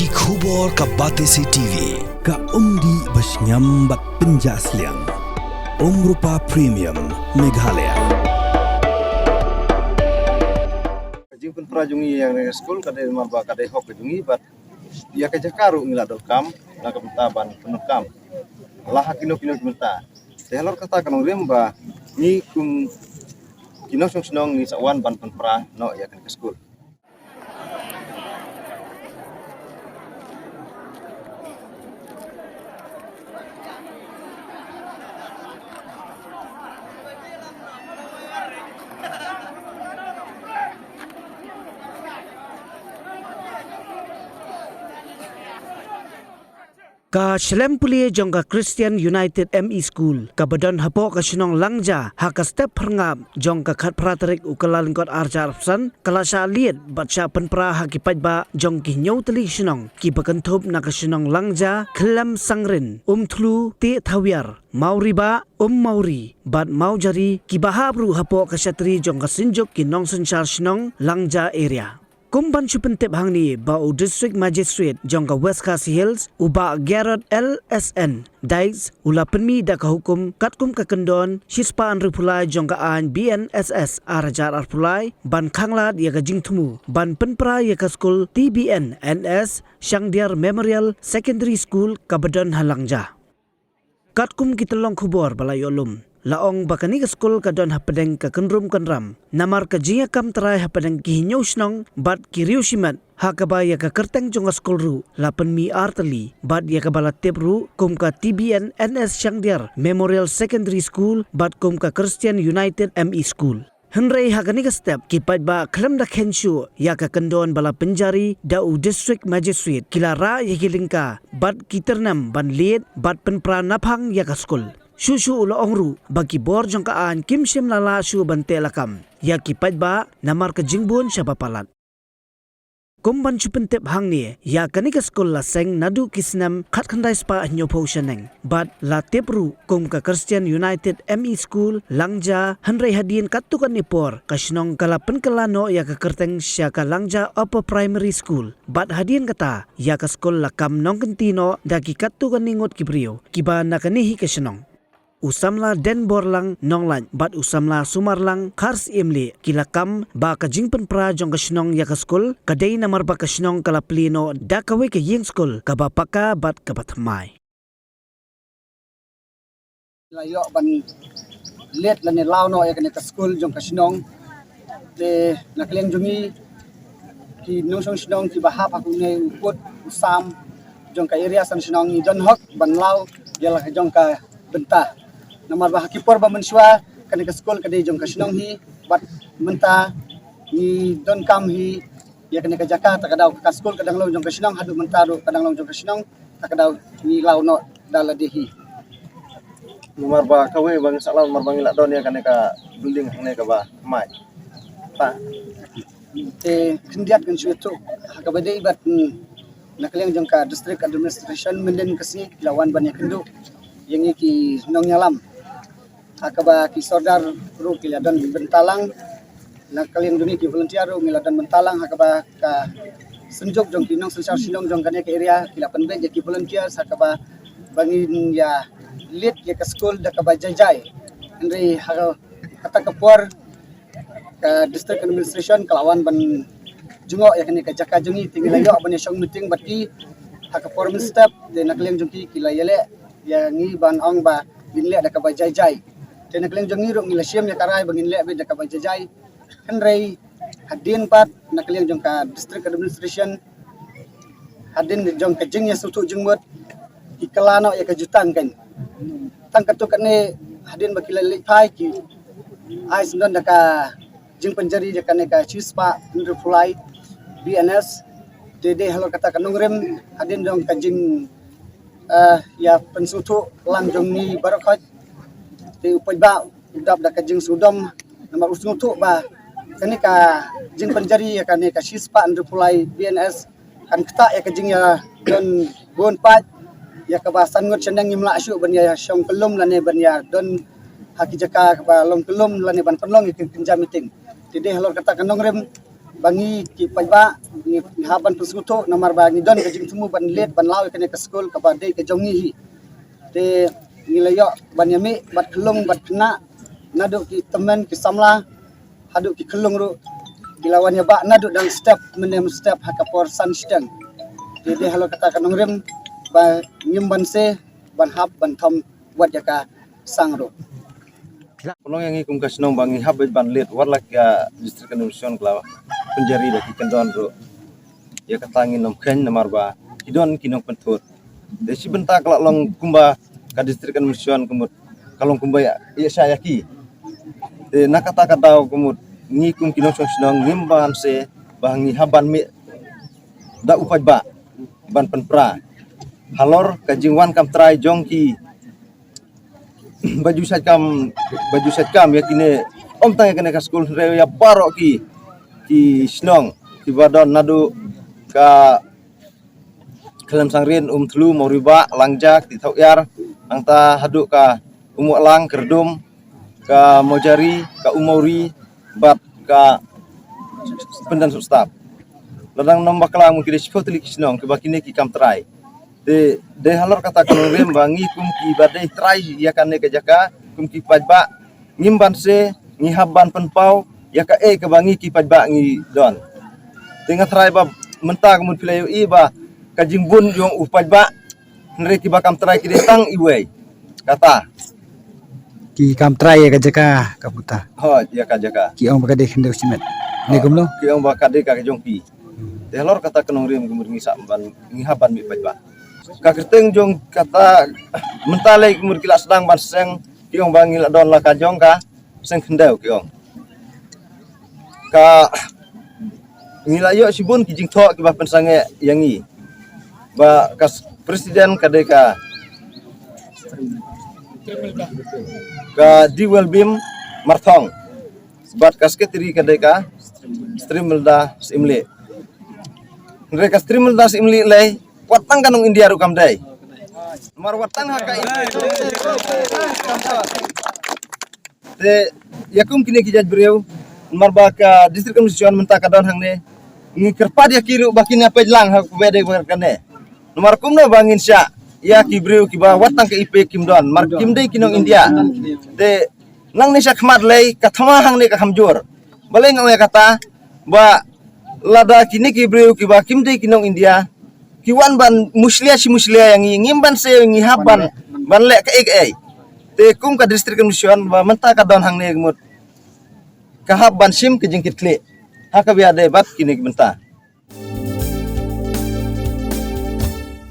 Ki khubor ka Batesi TV ka umdi basnyam bak penjaslian Rupa Premium Meghalaya. Jing pun prajungi yang di sekolah kadai marba kadai hok jungi bat ia kerja karu ngila dokam la kaptaban penukam lah kino menta sehelor kata kanong rimba ni kum kino senong ni sawan ban penpra no ia kan ke sekolah. Ka Shlempuli jongka Christian United ME School ka badan hapo ka sinong langja ha ka step perngam jongka khat praterik ukala lingkot arja arpsan kala sha liet bacha penpra ha ki pajba jongki nyau teli sinong ki bakanthop na ka sinong langja khlam sangrin thlu te thawiar mauriba mauri bat maujari ki bahabru hapo ka shatri jongka sinjok ki nong sanchar sinong langja area. Kumban Supentip hangni bau District Magistrate jongka West Khasi Hills uba Gerard LSN Dikes ula penmi da ka hukum katkum ka kendon shispa anrupulai jongka an BNSS arajar arpulai ban khanglat ya ka jingthumu ban penpra ya ka school TBN NS Shangdiar Memorial Secondary School Kabadan Halangja. Katkum kitelong khubor balai olum laong bakani ka skol kadon hapadeng ka kenrum kenram namar ka jinga kam terai hapadeng ki hinyo snong bat ki riusimat hakabaya ka kerteng jonga skol ru lapan mi arteli bat ya ka balat tep ru kum ka TBN NS Shangdiar Memorial Secondary School bat kum ka Christian United ME School. Henry hakani ka step kipat ba klam da kenshu ya ka kendon bala penjari dau District Magistrate kilara ya kilingka bat kiternam ban liet bat penpra naphang ya ka skol. Susu ulo ongru bagi bor jangkaan kim sim lala su bante lakam ya kipat ba namar ke jingbun siapa palat. Kumban Supentip hangni ya kanika skol la seng nadu kisnam khat khandai spa nyopo shaneng bat la tepru kum ka Christian United ME School langja hanrei hadin katukan nipor kasnong kalapen kelano ya ka kerteng sya ka langja upper primary school bat hadin kata ya ka skol la kam nong kentino daki katukan ningot kibrio kiba nakanihi kasnong. Usamla den borlang nonglan bat usamla sumarlang khars imli kilakam ba ka jingpen pra jong ka snong ya ka skol kadai namar ba ka snong kala plino da kawe ka yeng skol ka bapaka bat ka batmai layo ban let lani lawno ya ka skol jong ka snong de nakleng jungi ki nosong snong ki bahap aku ne ukut usam jong ka area san snong ni don hok ban law ya la jong ka bentah namar bah kipor ba mensua kani ka skol kadi jong ka sinong hi bat menta ni don kam hi ya kani ka Jakarta kadau ka skol kadang law jong ka sinong hadu menta do kadang law jong ka sinong kadau ni law no dala dehi Marba kawe bang salam marba ngila don ya kan ka building hane ka ba mai pa te kindiat kan sueto ka badai bat nakaleng jong ka district administration menden kasi lawan banyak kendu yang iki nong nyalam akaba ki sordar ru kiladan bentalang nakaleng duni ki volunteer ru miladan bentalang akaba ka senjok jong kinong sensar sinong jong kane ke area kilapan ben ki volunteer akaba bangin ya lit ya ka school da ka bajajai andre kata kapor ka district administration kalawan ban jungo ya kane ka jaka jungi tinggal ayo ban song meeting bati hakapor step de nakaleng jong ki kilayele ya ngi ban ong ba ginle da ka bajajai tena kleng jong ngiro ngila siam ya karai bangin le be da ka bajajai henrei hadin pat nakleng jong ka district administration hadin jong ka jing ya sutu jingmut ikalano ya ka jutang kan tang katuk ne hadin bakila lipai ki ai sindon da ka jing penjari ja kan ka chispa nrufulai BNS dede halo kata kanungrem hadin jong ka jing ya pensutu lang jong ni barakhat te upaj ba udap da kajing sudom nomor usnutu ba kani ka jing penjari ya kani ka shispa andrupulai BNS kan kata ya kajing ya don bon pat ya ka ba sangut cendang imla syu ban ya syong kelum lane ban ya don haki jaka ka ba long kelum lane ban penlong ikin pinjam meeting tede halor kata kanong rem bangi ki pajba ni haban peskuto nomor ba ni don ke jing tumu ban let ban law ke school ka ba de ke jongi hi te nilayo ban yami bat kelung bat kena nadu ki temen ki samla hadu ki kelung ru dilawan ya ba nadu dan step menem step hakapor sunstang de halo kata kanong rem ba nyimban se ban hab ban thom wat jaka sangro Pulang yang ikum kasnong bangi habis ban let warlak ya distrik Indonesia kelawa penjari lagi kendon ro ya katangin nom ken nomor ba idon kinong pentut desi bentak kalau long kumba ka distrik Indonesia kumut kalong kumba ya saya ki nak kata kumut ngikum kinong snong ngimban se bangi haban mi da upaj ba ban penpra halor kajingwan kam trai jongki baju satkam ya kini om tanya kena ke sekolah reu ya barok ki snong ki badon nadu ka kelam sangrin telu mau riba langjak di tawyar angta hadu ka lang kerdum ka mojari ka umori bat ka pendan staf ladang nombak kelang mungkin sepotli ki snong ke bakine ki kam trai de halor kata kanong rem bangi kum ki badai trai ya kane ke jaka kum ki pajba ngimban se ngihaban penpau ya ka ke bangi ki pajba ngi don tengah trai ba mentag mun pilayo iba kajing bun yung upajba nre ki bakam trai ki detang iwe kata ki kam trai ya kajaka kaputa ho ya ka jaka ki ong bakade khende usimet ne gumlo ki ong bakade ka jongpi de halor kata kanong rem gumur ngi samban ngihaban mi pajba kaketeng jong kata mentalai kumur kila sedang banseng kiong bangil don la kajong ka seng kendau kiong ka ngilayo sibun kijing thok ki ba pensange yangi ba kas presiden kadeka ka Diwalbim Marthong bat kasketri kadeka streamelda simle mereka streamelda simle lay watang kanong India ru kamdai mar watang haka te yakum kini kijaj breu mar baka distrik Indonesia menta kadon hangne ngi kerpad ya kiru bakin apa lang hak bede berkane nomor kumno bangin sya ya ki breu ki ba watang ke ip kim don mar kim dei kinong India te nang ni syak mat lei kathama hangne ka hamjur bale ngwe kata ba lada kini ki breu ki ba kim dei kinong India kiwan ban muslia yang ngimban se ngihaban ban lek ke te kum ka distrik Indonesia ba menta ka don hangne gmut kahab ban sim ke jingkit kle haka biade bat kini menta